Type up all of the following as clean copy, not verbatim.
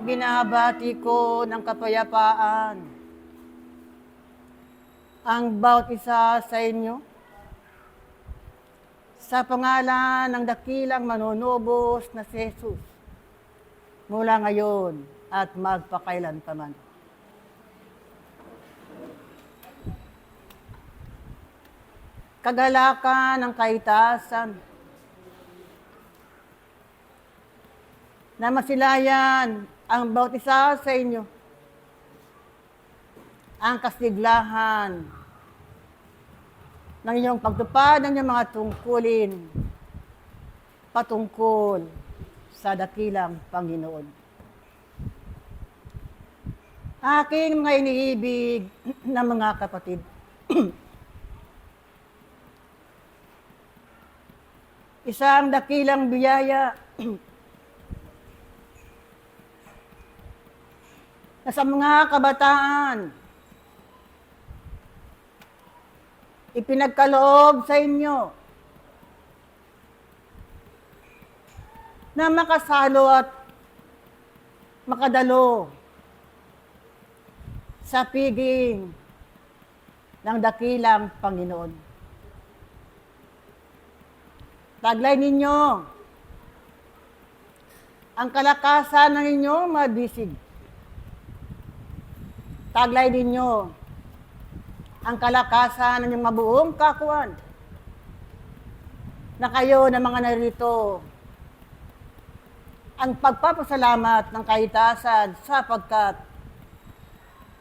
Binabati ko ng kapayapaan ang bawat isa sa inyo sa pangalan ng dakilang manunubos na si Jesus mula ngayon at magpakailanpaman. Kagalakan ng kaitasan na masilayan ang bawat isa sa inyo, ang kasiglahan ng inyong pagtupad ng inyong mga tungkulin patungkol sa dakilang Panginoon. Aking mga iniibig na mga kapatid, isang dakilang biyaya na sa mga kabataan ipinagkaloob sa inyo na makasalo at makadalo sa piging ng dakilang Panginoon. Taglay ninyo ang kalakasan ng inyong mabisig. Taglay ninyo ang kalakasan ng inyong mabuong kakuan na kayo na mga narito ang pagpapasalamat ng kaitasan sapagkat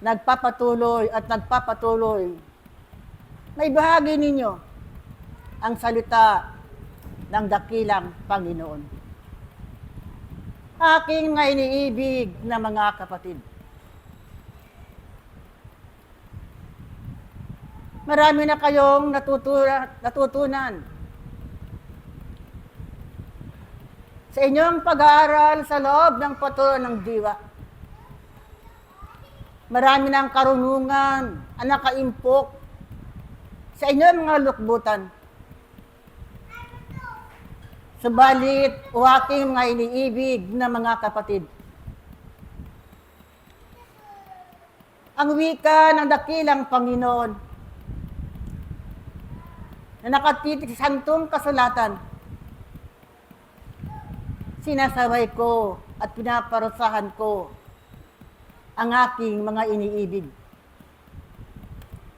nagpapatuloy may bahagi ninyo ang salita ng dakilang Panginoon. Aking mga iniibig na mga kapatid, marami na kayong natutunan sa inyong pag-aaral sa loob ng patuloy ng diwa. Marami ng karunungan ang nakaimpok sa inyong mga lukbutan. Subalit, o aking mga iniibig na mga kapatid, ang wika ng dakilang Panginoon na nakatitik sa santong kasulatan, sinasabay ko at pinaparusahan ko ang aking mga iniibig.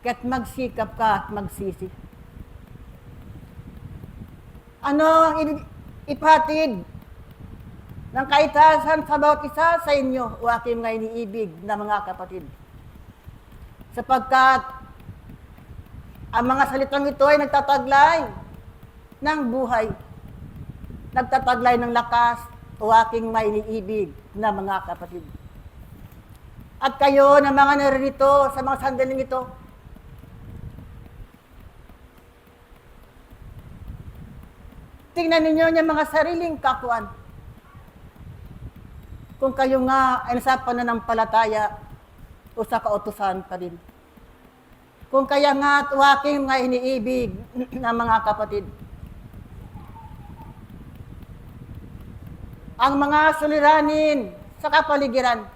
Kaya't magsikap ka at magsisi. Ano ang ipatid ng kaitasan sa bawat isa sa inyo, o aking mga iniibig na mga kapatid? Sapagkat ang mga salitang ito ay nagtataglay ng buhay, nagtataglay ng lakas, o aking mga iniibig na mga kapatid. At kayo na mga naririto sa mga sandaling ito, tingnan ninyo yung mga sariling kakuan. Kung kayo nga ay nasa pananampalataya o sa kautusan pa rin. Kung kaya nga at aking mga iniibig na mga kapatid, ang mga suliranin sa kapaligiran,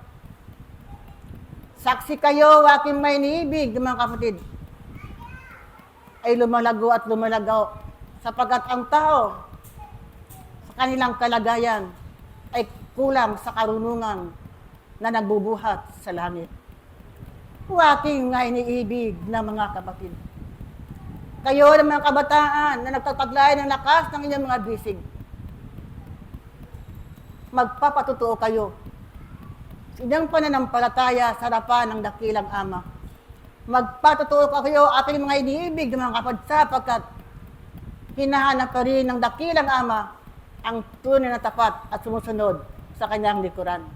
saksi kayo, aking mga iniibig na mga kapatid, ay lumalago at lumalagaw sapagkat ang tao sa kanilang kalagayan ay kulang sa karunungan na nagbubuhat sa langit. O aking mga iniibig na mga kapatid, kayo ng mga kabataan na nagtataglay ng lakas ng inyong mga bisig, magpapatutuo kayo sa inyong pananampalataya sa harapan ng dakilang Ama. Magpatutuo kayo, aking mga iniibig na mga kapatid, sapagkat hinahanap pa rin ng dakilang Ama ang tunay na tapat at sumusunod sa kanyang likuran.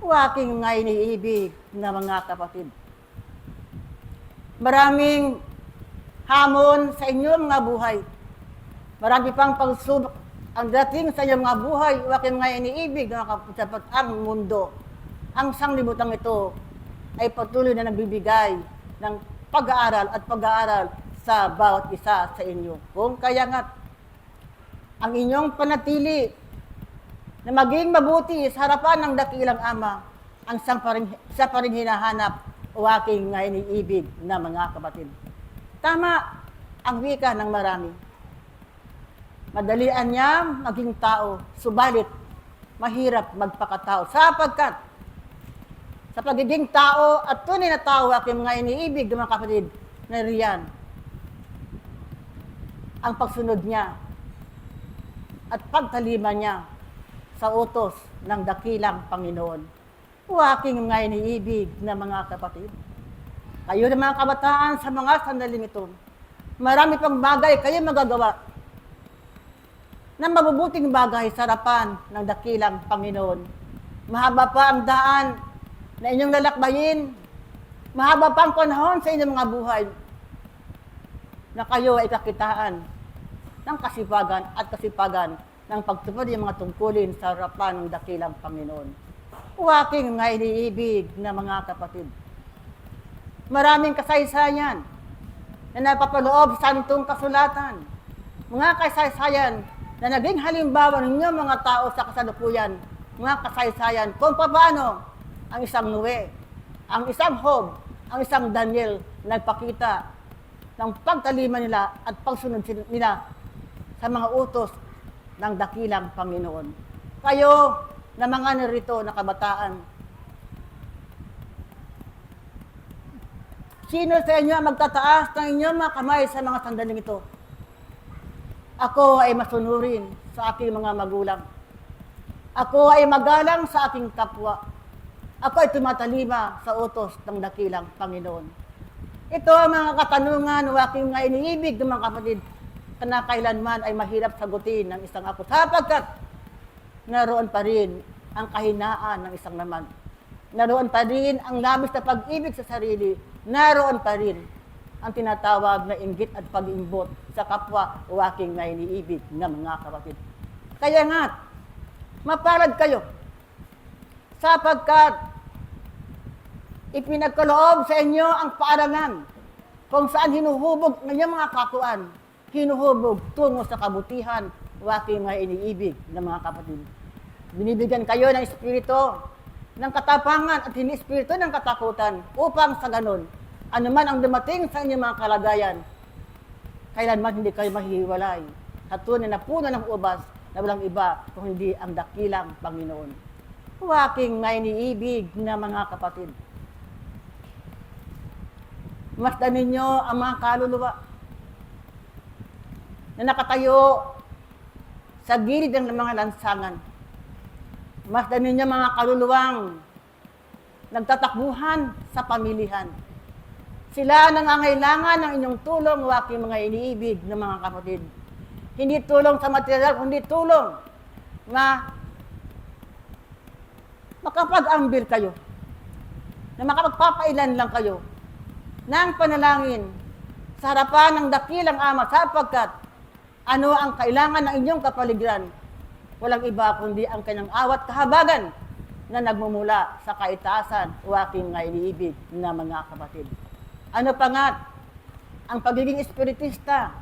O aking mga iniibig na mga kapatid, maraming hamon sa inyong mga buhay. Marami pang pagsubok ang dating sa inyong mga buhay, o aking mga iniibig na kapatid, sapagkat ang mundo, ang sanglibutan ito ay patuloy na nagbibigay ng pag-aaral at pag-aaral sa bawat isa sa inyo. Kung kaya nga, ang inyong panatili na maging mabuti sa harapan ng dakilang Ama, ang siya pa rin hinahanap o aking nga iniibig na mga kapatid. Tama ang wika ng marami. Madalian niya maging tao, subalit mahirap magpakatao. Sapagkat sa pagiging tao at tunay na tao aking mga iniibig ng mga kapatid, na riyan ang pagsunod niya at pagtalima niya sa utos ng dakilang Panginoon. O aking mga iniibig na mga kapatid. Kayo na mga kabataan sa mga sandaling ito, marami pang bagay kayo magagawa na mabubuting bagay sa harapan ng dakilang Panginoon. Mahaba pa ang daan na inyong lalakbayin. Mahaba pa ang panahon sa inyong mga buhay na kayo ay kakitaan ng kasipagan ng pagtupad ng mga tungkulin sa harapan ng dakilang Panginoon. O aking mga iniibig na mga kapatid. Maraming kasaysayan na napapaloob sa itong kasulatan. Mga kasaysayan na naging halimbawa ninyo mga tao sa kasalukuyan. Mga kasaysayan kung paano ang isang Noe, ang isang Job, ang isang Daniel nagpakita ng pagtalima nila at pagsunod nila sa mga utos ng dakilang Panginoon. Kayo na mga narito na kabataan, sino sa inyo ang magtataas ng inyong mga kamay sa mga sandaling ito? Ako ay masunurin sa aking mga magulang. Ako ay magalang sa aking kapwa. Ako ay tumatalima sa utos ng dakilang Panginoon. Ito ang mga katanungan ng aking mga iniibig ng mga kapatid na kailanman ay mahirap sagutin ng isang ako sapagkat naroon pa rin ang kahinaan ng isang naman. Naroon pa rin ang labis na pag-ibig sa sarili. Naroon pa rin ang tinatawag na inggit at pag-imbot sa kapwa o aking na iniibig ng mga kapatid. Kaya nga, mapalad kayo sapagkat ipinagkaloob sa inyo ang paaralan kung saan hinuhubog ng inyong mga kakuan, hinuhubog tungo sa kabutihan o aking mga iniibig ng mga kapatid. Binibigyan kayo ng espiritu ng katapangan at hindi espiritu ng katakutan upang sa ganun, anuman ang dumating sa inyong mga kalagayan, kailanman hindi kayo mahihiwalay sa tunay na puno ng ubas na walang iba kung hindi ang dakilang Panginoon. O aking mga iniibig na mga kapatid, masdan ninyo ang mga kaluluwa na nakatayo sa gilid ng mga lansangan. Masdan ninyo mga kaluluwang nagtatakbuhan sa pamilihan. Sila nangangailangan ng inyong tulong, o aking mga iniibig ng mga kapatid. Hindi tulong sa material, kundi tulong na makapag-ambil kayo, na makapagpapailan lang kayo ng panalangin sa harapan ng dakilang Ama sapagkat ano ang kailangan ng inyong kapaligiran? Walang iba kundi ang kanyang awat kahabagan na nagmumula sa kaitaasan o aking mga iniibig na mga kapatid. Ano pa nga? Ang pagiging espiritista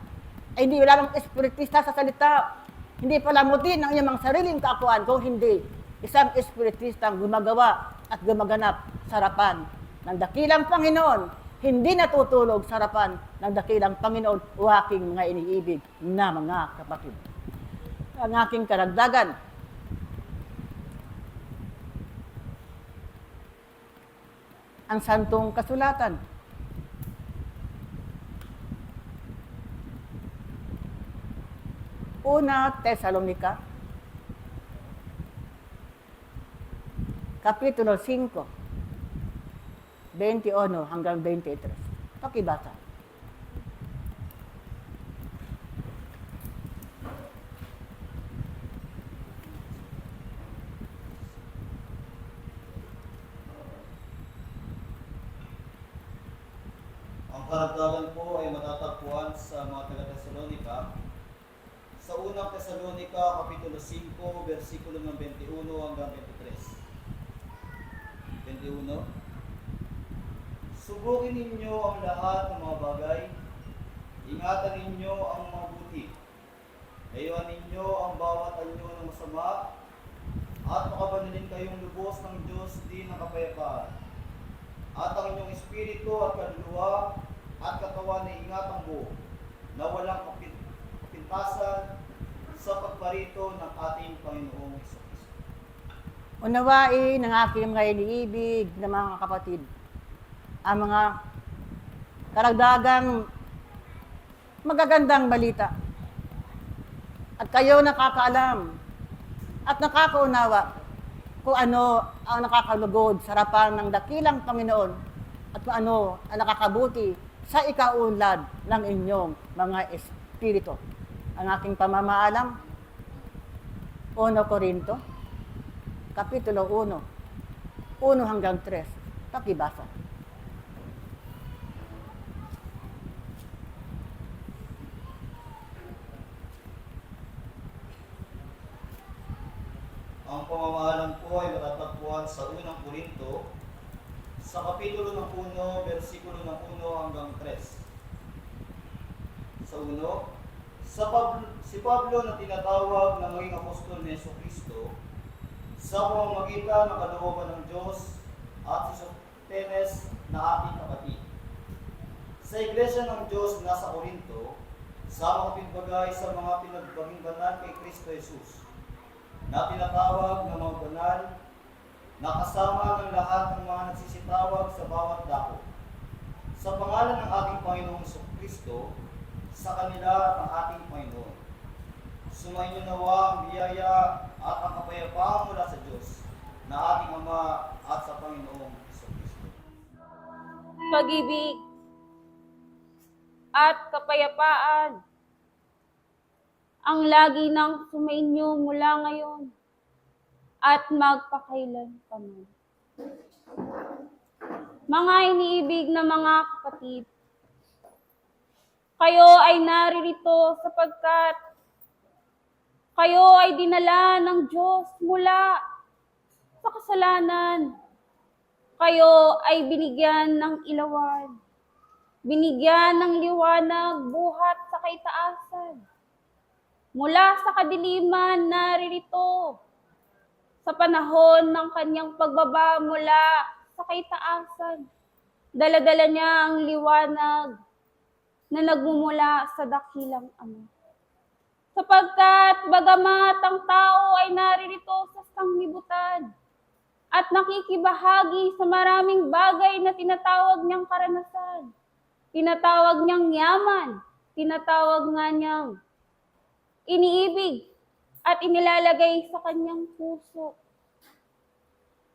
ay hindi lamang espiritista sa salita, hindi palamutin ang iyong mga sariling kaakuan, kung hindi isang espiritistang gumagawa at gumaganap sa harapan ng dakilang Panginoon, hindi natutulog sa harapan ng dakilang Panginoon o aking mga iniibig na mga kapatid. Ang aking karagdagan, ang santong kasulatan. Una Tesalonica, Kapitulo 5, 21 hanggang 23. Pakibasa. Ang karagdagan po ay matatagpuan sa mga taga-Tesalonica sa unang Tesalonica, Kapitulo 5, versikulo ng 21 hanggang 23. 21. Subukin ninyo ang lahat ng mga bagay, ingatan ninyo ang mabuti, layuan ninyo ang bawat anyo ng masama, at makabanilin kayong lubos ng Diyos din ng kapayapaan. At ang inyong espiritu at kaluluwa at katawan ay ingatang buo na walang kapintasan sa pagparito ng ating Panginoong Hesus. Unawain ng aking mga iniibig na mga kapatid ang mga karagdagang magagandang balita. At kayo nakakaalam at nakakaunawa kung ano ang nakakalugod sa harapan ng dakilang Panginoon at kung ano ang nakakabuti sa ikaunlad ng inyong mga espiritu. Ang aking pamamaalam, 1 Corinto, Kapitulo 1, 1 hanggang 3. Pakibasa. Ang pamamahalan po ay matatagpuan sa 1 Corinto, sa Kapitulo ng 1, versikulo ng 1 hanggang 3. Sa 1, si Pablo na tinatawag na maging apostol ni Jesucristo, sa pamamagitan ng kalooban ng Diyos, at si Sosthenes na ating kapatid. Sa Iglesia ng Diyos na sa Corinto, sa mga pinbagay sa mga pinagbaging banal kay Kristo Jesus, na tinatawag ng mga banal, na kasama ng lahat ng mga nagsisitawag sa bawat dako. Sa pangalan ng ating Panginoong Kristo, sa kanila at ang ating Panginoon. Sumainyo nawa ang biyaya at ang kapayapaan mula sa Diyos, na ating Ama at sa Panginoong Kristo. Pag-ibig at kapayapaan ang lagi nang sumainyo mula ngayon at magpakailanman. Mga iniibig na mga kapatid, kayo ay naririto sapagkat kayo ay dinala ng Diyos mula sa kasalanan. Kayo ay binigyan ng ilawan, binigyan ng liwanag buhat sa kaitaasan. Mula sa kadiliman naririto sa panahon ng kanyang pagbaba mula sa kaitaasan. Dala-dala niya ang liwanag na nagmumula sa dakilang Ama. Sapagkat bagamat ang tao ay naririto sa sanglibutan at nakikibahagi sa maraming bagay na tinatawag niyang karanasan, tinatawag niyang yaman, tinatawag nga niyang iniibig at inilalagay sa kanyang puso.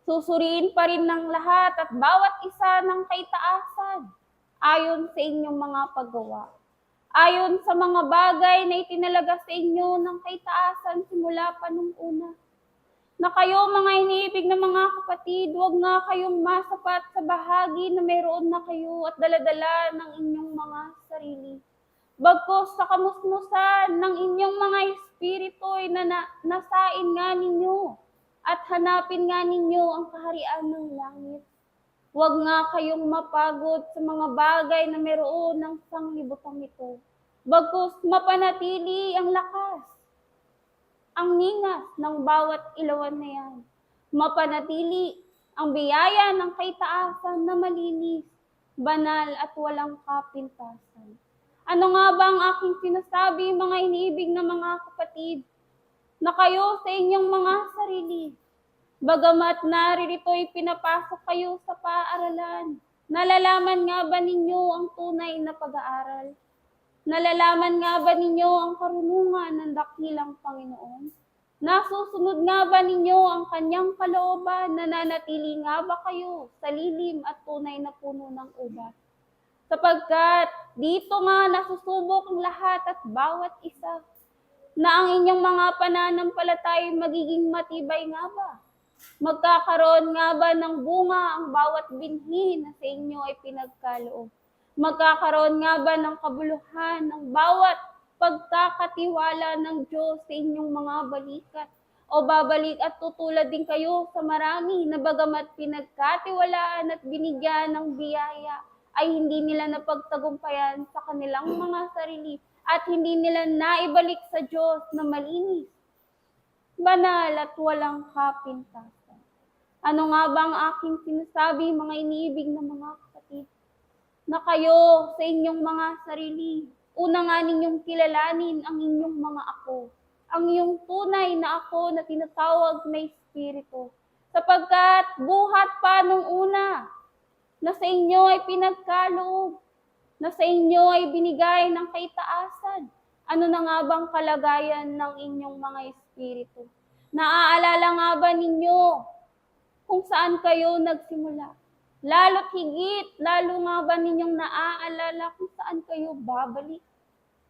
Susuriin pa rin ng lahat at bawat isa ng kaitaasan ayon sa inyong mga paggawa. Ayon sa mga bagay na itinalaga sa inyo ng kaitaasan simula pa nung una. Na kayo mga iniibig na mga kapatid, huwag nga kayong masapat sa bahagi na mayroon na kayo at daladala ng inyong mga sarili. Bagkus sa kamusmusan ng inyong mga espiritu ay nasain nga ninyo at hanapin nga ninyo ang kaharian ng langit. Huwag nga kayong mapagod sa mga bagay na meron ng sanglibutang ito. Bagkus mapanatili ang lakas, ang ningas ng bawat ilawan na yan. Mapanatili ang biyaya ng kaitaasan na malinis, banal at walang kapintasan. Ano nga ba ang aking sinasabi, mga iniibig na mga kapatid? Na kayo sa inyong mga sarili, bagamat naririto'y pinapasok kayo sa paaralan, nalalaman nga ba ninyo ang tunay na pag-aaral? Nalalaman nga ba ninyo ang karunungan ng dakilang Panginoon? Nasusunod nga ba ninyo ang kanyang kalooban? Nananatili nga ba kayo sa lilim at tunay na puno ng ubat? Sapagkat dito nga nasusubok ang lahat at bawat isa na ang inyong mga pananampalatay magiging matibay nga ba? Magkakaroon nga ba ng bunga ang bawat binhi na sa inyo ay pinagkaloob? Magkakaroon nga ba ng kabuluhan ng bawat pagkakatiwala ng Diyos sa inyong mga balikat? O babalik at tutulad din kayo sa marami na bagamat pinagkatiwalaan at binigyan ng biyaya, ay hindi nila napagtagumpayan sa kanilang mga sarili at hindi nila naibalik sa Diyos na malinis. banal at walang kapintasan. Ano nga ba ang aking sinasabi, mga iniibig na mga kapatid? Na kayo sa inyong mga sarili, una nga ninyong kilalanin ang inyong mga ako, ang iyong tunay na ako na tinatawag na Espiritu. Sapagkat buhat pa nung una, na sa inyo ay pinagkaloob, na sa inyo ay binigay ng kaitaasan. Ano na nga bang kalagayan ng inyong mga espiritu? Naaalala nga ba ninyo kung saan kayo nagsimula? Lalo't higit, lalo nga ba ninyong naaalala kung saan kayo babalik?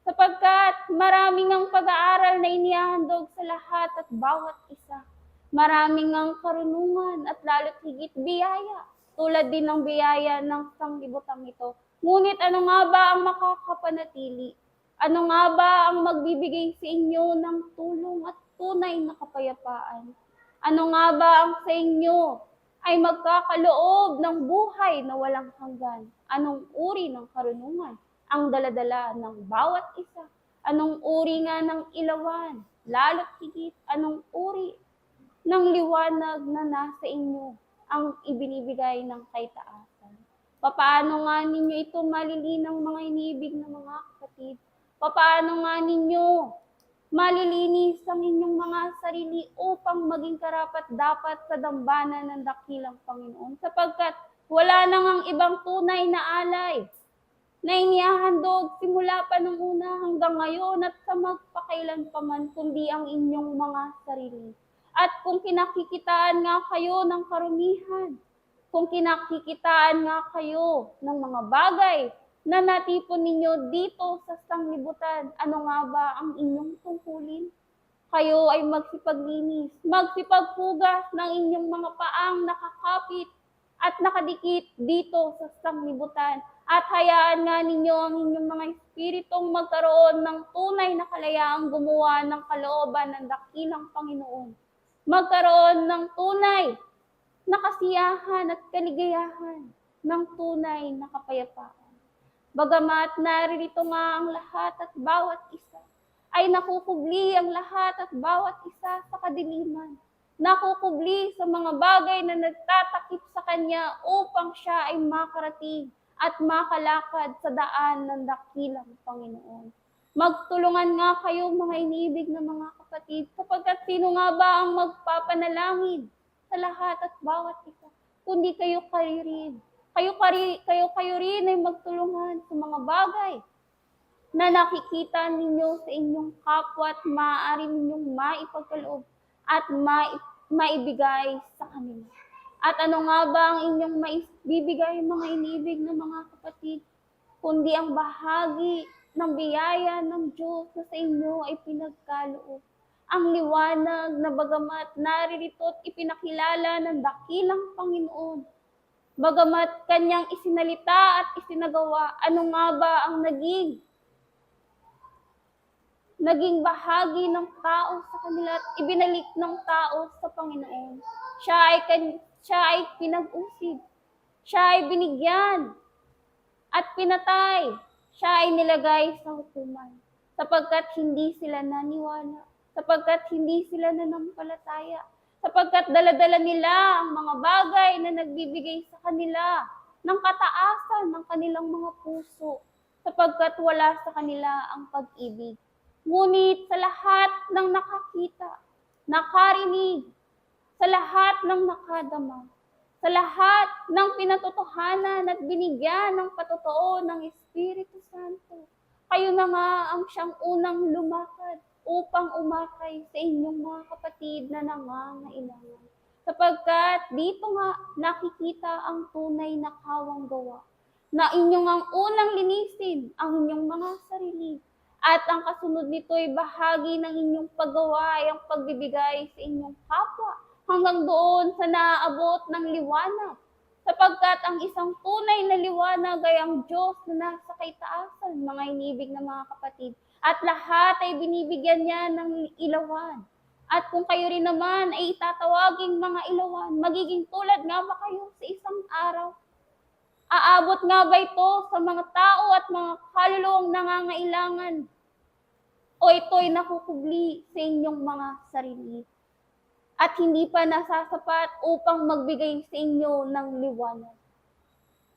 Sapagkat maraming ang pag-aaral na inihahandog sa lahat at bawat isa. Maraming ang karunungan at lalo't higit biyaya, tulad din ng biyaya ng sanglibutang ito. Ngunit ano nga ba ang makakapanatili? Ano nga ba ang magbibigay sa inyo ng tulong at tunay na kapayapaan? Ano nga ba ang sa inyo ay magkakaloob ng buhay na walang hanggan? Anong uri ng karunungan ang daladala ng bawat isa? Anong uri nga ng ilawan? Lalo't higit, anong uri ng liwanag na nasa inyo ang ibinibigay ng kaitaasan? Papaano nga ninyo ito malilinang, mga iniibig na mga kapatid? Papaano nga ninyo malilinis ang inyong mga sarili upang maging karapat-dapat sa dambana ng dakilang Panginoon? Sapagkat wala nang ang ibang tunay na alay na inihahandog simula pa nung una hanggang ngayon at sa magpakailan pa man, kundi ang inyong mga sarili. At kung kinakikitaan nga kayo ng karumihan, kung kinakikitaan nga kayo ng mga bagay na natipon ninyo dito sa sanglibutan, ano nga ba ang inyong tungkulin? Kayo ay magsipaglinis, magsipaghugas ng inyong mga paang nakakapit at nakadikit dito sa sanglibutan. At hayaan nga ninyo ang inyong mga espiritong magkaroon ng tunay na kalayaang gumawa ng kalooban ng dakilang Panginoon. Magkaroon ng tunay na kasiyahan at kaligayahan, ng tunay na kapayapaan. Bagamat naririto nga ang lahat at bawat isa, ay nakukubli ang lahat at bawat isa sa kadiliman. Nakukubli sa mga bagay na nagtatakip sa kanya upang siya ay makarating at makalakad sa daan ng dakilang Panginoon. Magtulungan nga kayo, mga iniibig na mga kapatid, sapagkat sino nga ba ang magpapanalangin sa lahat at bawat isa, kundi kayo rin. Kayo rin ay magtulungan sa mga bagay na nakikita ninyo sa inyong kapwa at maaari ninyong maipagkaloob at maibigay sa kanila. At ano nga ba ang inyong maibibigay, mga iniibig na mga kapatid, kundi ang bahagi ng biyaya ng Diyos na sa inyo ay pinagkaloob. Ang liwanag na bagamat naririto at ipinakilala ng dakilang Panginoon, bagamat kanyang isinalita at isinagawa, ano nga ba ang naging bahagi ng tao sa kanila at ibinalik ng tao sa Panginoon? Siya ay pinag-usig, siya ay binigyan at pinatay, siya ay nilagay sa hukuman sapagkat hindi sila naniwala, sapagkat hindi sila nanampalataya, sapagkat dala-dala nila ang mga bagay na nagbibigay sa kanila ng kataasan ng kanilang mga puso, sapagkat wala sa kanila ang pag-ibig. Ngunit sa lahat ng nakakita, nakarinig, sa lahat ng nakadama, sa lahat ng pinatotohanan at binigyan ng patotoo ng Espiritu Santo, kayo na nga ang siyang unang lumakad upang umakay sa inyong mga kapatid na nangangailangan. Sapagkat dito nga nakikita ang tunay na kawang gawa, na inyong ang unang linisin ang inyong mga sarili, at ang kasunod nito ay bahagi ng inyong paggawa ay ang pagbibigay sa inyong kapwa hanggang doon sa naaabot ng liwanag. Sapagkat ang isang tunay na liwanag ay ang Diyos na nasa kaitaasan, mga inibig na mga kapatid. At lahat ay binibigyan niya ng ilawan. At kung kayo rin naman ay itatawaging mga ilawan, magiging tulad nga ba kayo sa isang araw? Aabot nga ba ito sa mga tao at mga kaluluwang nangangailangan? O ito'y nakukubli sa inyong mga sarili? at hindi pa nasasapat upang magbigay sa inyo ng liwanag.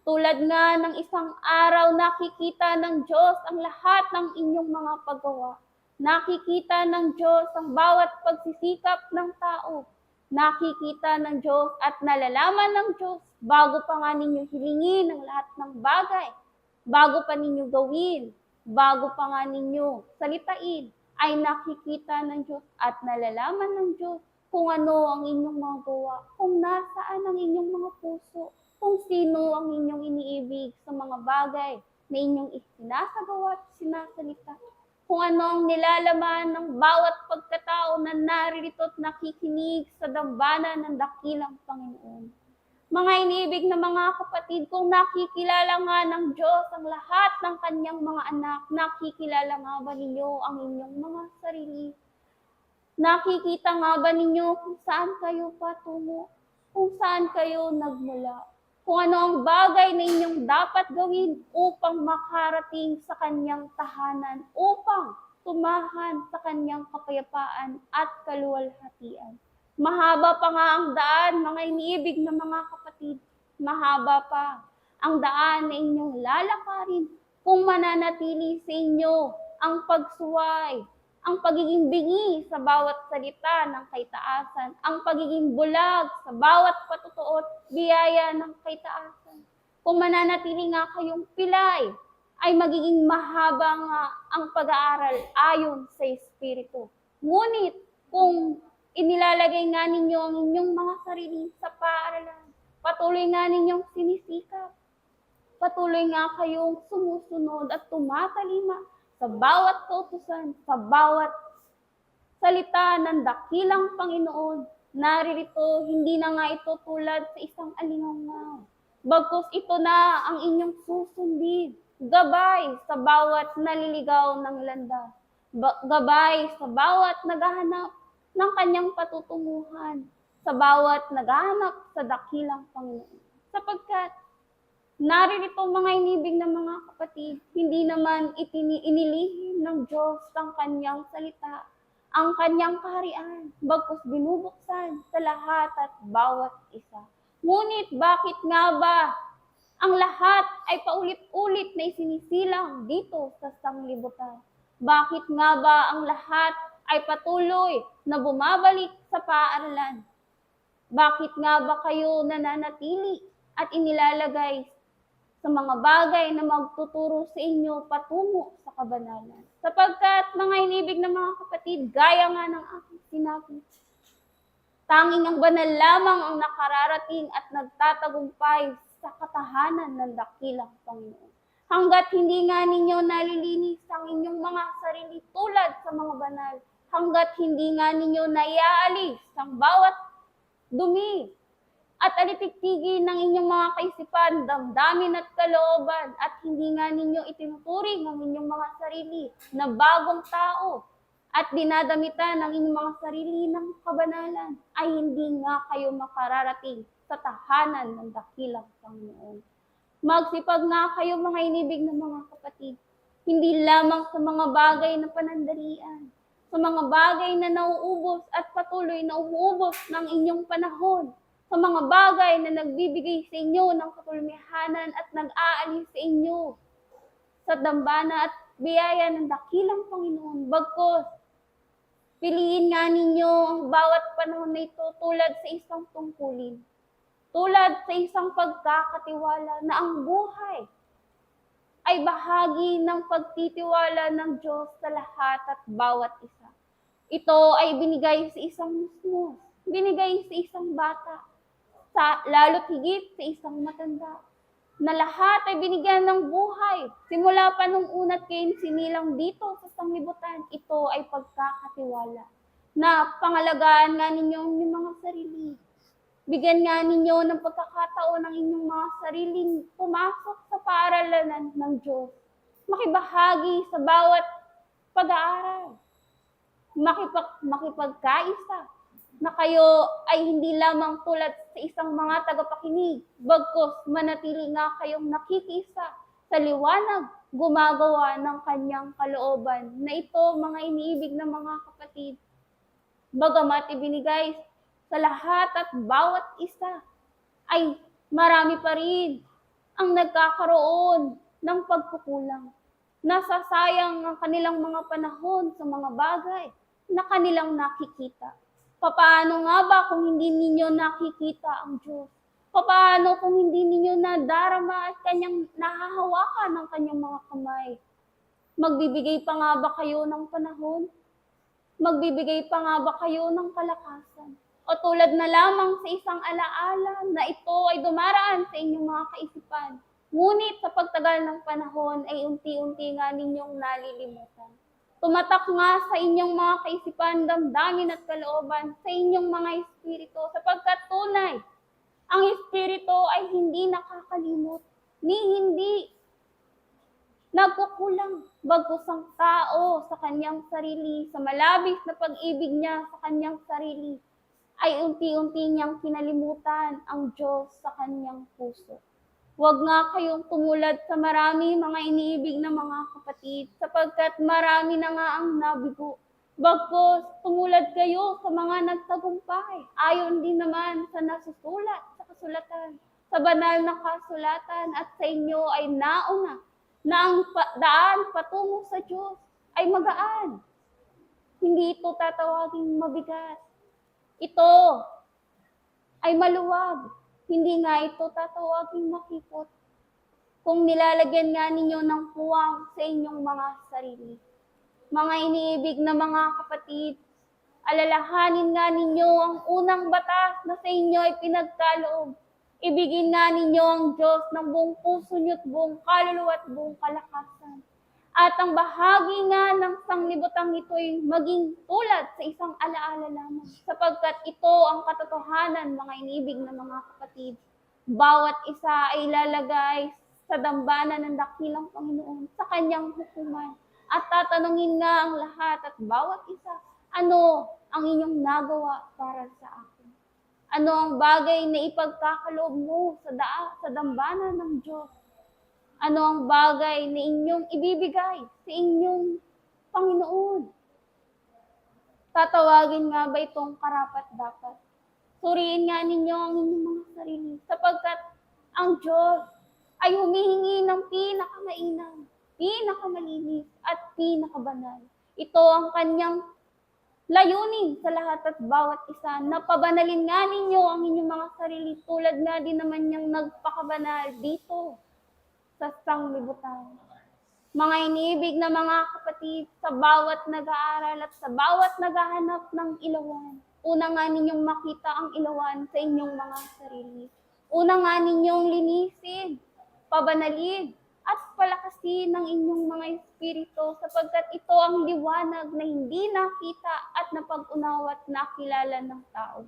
Tulad nga ng isang araw, nakikita ng Diyos ang lahat ng inyong mga paggawa. Nakikita ng Diyos ang bawat pagsisikap ng tao. Nakikita ng Diyos at nalalaman ng Diyos bago pa nga ninyo hilingin ang lahat ng bagay, bago pa ninyo gawin, bago pa nga ninyo salitain, ay nakikita ng Diyos at nalalaman ng Diyos kung ano ang inyong mga gawa, kung nasaan ang inyong mga puso, kung sino ang inyong iniibig sa mga bagay na inyong isinasagawa at sinasalita. Kung ano ang nilalaman ng bawat pagkatao na naririto at nakikinig sa dambana ng dakilang Panginoon. Mga iniibig na mga kapatid, kung nakikilala nga ng Diyos ang lahat ng kanyang mga anak, nakikilala nga ba ninyo ang inyong mga sarili? Nakikita nga ba ninyo kung saan kayo patungo? Kung saan kayo nagmula? Kung ano ang bagay na inyong dapat gawin upang makarating sa kanyang tahanan, upang tumahan sa kanyang kapayapaan at kaluwalhatian. Mahaba pa nga ang daan, mga iniibig na mga kapatid. Mahaba pa ang daan na inyong lalakarin kung mananatili sa inyo ang pagsuway, ang pagiging bingi sa bawat salita ng kaitaasan, ang pagiging bulag sa bawat patutuo at biyaya ng kaitaasan. Kung mananatili nga kayong pilay, ay magiging mahaba nga ang pag-aaral ayon sa Espiritu. Ngunit kung inilalagay nga ninyo ang inyong mga sarili sa paaralan, patuloy nga ninyong sinisikap, patuloy nga kayong sumusunod at tumatalima sa bawat kautusan, sa bawat salita ng dakilang Panginoon. Naririto, hindi na nga ito tulad sa isang alingaw. Bagkus ito na ang inyong susundin, gabay sa bawat naliligaw ng landas, gabay sa bawat naghahanap ng kanyang patutunguhan, sa bawat naghahanap sa dakilang Panginoon. Sapagkat naririto mga inibig ng mga kapatid, hindi naman inilihim ng Diyos ang kanyang salita, ang kanyang kaharian, bagkus binubuksan sa lahat at bawat isa. Ngunit bakit nga ba ang lahat ay paulit-ulit na isinisilang dito sa sanglibutan? Bakit nga ba ang lahat ay patuloy na bumabalik sa paaralan? Bakit nga ba kayo nananatili at inilalagay sa mga bagay na magtuturo sa inyo patungo sa kabanalan? Sapagkat mga inibig ng mga kapatid, gaya nga ng aking sinabi, tanging ang banal lamang ang nakararating at nagtatagumpay sa katahanan ng dakilang Panginoon. Hanggat hindi nga ninyo nalilinis ang inyong mga sarili tulad sa mga banal, hanggat hindi nga ninyo naiaalis ang bawat dumi at alitigtigin ng inyong mga kaisipan, damdamin at kalooban, at hindi nga ninyo itinuturing ang inyong mga sarili na bagong tao at dinadamitan ng inyong mga sarili ng kabanalan, ay hindi nga kayo makararating sa tahanan ng dakilang Panginoon. Magsipag nga kayo mga inibig ng mga kapatid, hindi lamang sa mga bagay na panandalian, sa mga bagay na nauubos at patuloy na umuubos ng inyong panahon, sa mga bagay na nagbibigay sa inyo ng katulmihanan at nag-aalis sa inyo sa dambana at biyaya ng dakilang Panginoon. Bagkus, piliin nga ninyo ang bawat panahon na ito tulad sa isang tungkulin, tulad sa isang pagkakatiwala na ang buhay ay bahagi ng pagtitiwala ng Diyos sa lahat at bawat isa. Ito ay binigay sa isang musmos, binigay sa isang bata, lalo't higit sa isang matanda, na lahat ay binigyan ng buhay. Simula pa nung una't kayo sinilang dito sa sanglibutan, ito ay pagkakatiwala na pangalagaan nga ninyo ang inyong mga sarili. Bigyan nga ninyo ng pagkakataon ng inyong mga sariling pumasok sa paaralan ng Diyos. Makibahagi sa bawat pag-aaral. Makipagkaisa na kayo ay hindi lamang tulad sa isang mga tagapakinig, bagkus manatili nga kayong nakikiisa sa liwanag, gumagawa ng kanyang kalooban, na ito mga iniibig ng mga kapatid. Bagamat ibinigay sa lahat at bawat isa ay marami pa rin ang nagkakaroon ng pagkukulang. Nasasayang ang kanilang mga panahon sa mga bagay na kanilang nakikita. Papaano nga ba kung hindi ninyo nakikita ang Diyos? Papaano kung hindi ninyo nadarama at kanyang nahahawakan ng kanyang mga kamay? Magbibigay pa nga ba kayo ng panahon? Magbibigay pa nga ba kayo ng kalakasan? O tulad na lamang sa isang alaala na ito ay dumaraan sa inyong mga kaisipan, ngunit sa pagtagal ng panahon ay unti-unti nga ninyong nalilimutan. Tumatak nga sa inyong mga kaisipan, damdamin at kalooban sa inyong mga espiritu, sapagkat tunay, ang espiritu ay hindi nakakalimot, ni hindi nagkukulang, bagkus ang tao sa kanyang sarili, sa malabis na pag-ibig niya sa kanyang sarili, ay unti-unti niyang kinalimutan ang Diyos sa kanyang puso. Huwag nga kayong tumulad sa marami mga iniibig na mga kapatid, sapagkat marami na nga ang nabigo. Bagkus tumulad kayo sa mga nagtagumpay, ayon din naman sa nasusulat sa kasulatan, sa banal na kasulatan, at sa inyo ay nauna na ang daan patungo sa Diyos ay magaan. Hindi ito tatawaging mabigat. Ito ay maluwag. Hindi nga ito tatawaging makipot. Kung nilalagyan nga ninyo ng puwang sa inyong mga sarili. Mga iniibig na mga kapatid, alalahanin nga ninyo ang unang batas na sa inyo ay pinagkaloob. Ibigin nga ninyo ang Diyos ng buong puso niyo at buong kaluluwa at buong kalakasan. At ang bahagi nga ng sanglibutang ito ay maging tulad sa isang alaala lamang. Sapagkat ito ang katotohanan, mga inibig na mga kapatid. Bawat isa ay ilalagay sa dambana ng dakilang Panginoon sa kanyang hukuman. At tatanungin nga ang lahat at bawat isa, ano ang inyong nagawa para sa akin? Ano ang bagay na ipagkakaloob mo sa dambana ng Diyos? Ano ang bagay na inyong ibibigay sa inyong Panginoon? Tatawagin nga ba itong karapat-dapat? Suriin nga ninyo ang inyong mga sarili, sapagkat ang Diyos ay humihingi ng pinakamainam, pinakamalinis, at pinakabanal. Ito ang kanyang layunin sa lahat at bawat isa, na pabanalin nga ninyo ang inyong mga sarili, tulad nga din naman niyang nagpakabanal dito sa sanglibutan. Mga iniibig na mga kapatid, sa bawat nag-aaral at sa bawat naghahanap ng ilawan, una nga ninyong makita ang ilawan sa inyong mga sarili. Una nga ninyong linisin, pabanalin, at palakasin ng inyong mga espiritu, sapagkat ito ang liwanag na hindi nakita at napag-unawa at nakilala ng tao.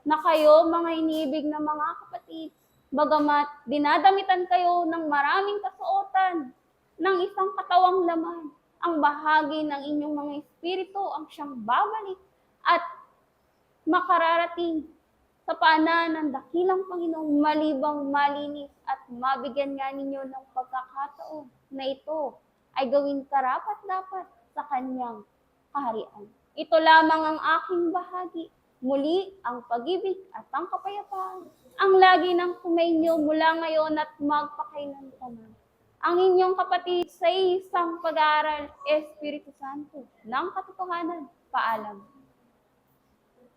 Na kayo, mga iniibig na mga kapatid, bagamat dinadamitan kayo ng maraming kasuotan ng isang katawang laman, ang bahagi ng inyong mga espiritu ang siyang babalik at makararating sa paanan ng dakilang Panginoong malibang malinis, at mabigyan nga ninyo ng pagkakataon na ito ay gawing karapat-dapat sa kanyang kaharian. Ito lamang ang aking bahagi. Muli ang pag-ibig at ang kapayapaan ang lagi nang sumainyo mula ngayon at magpakailanman. Ang inyong kapatid sa isang pag-aaral, Espiritu Santo, ng katotohanan. Paalam.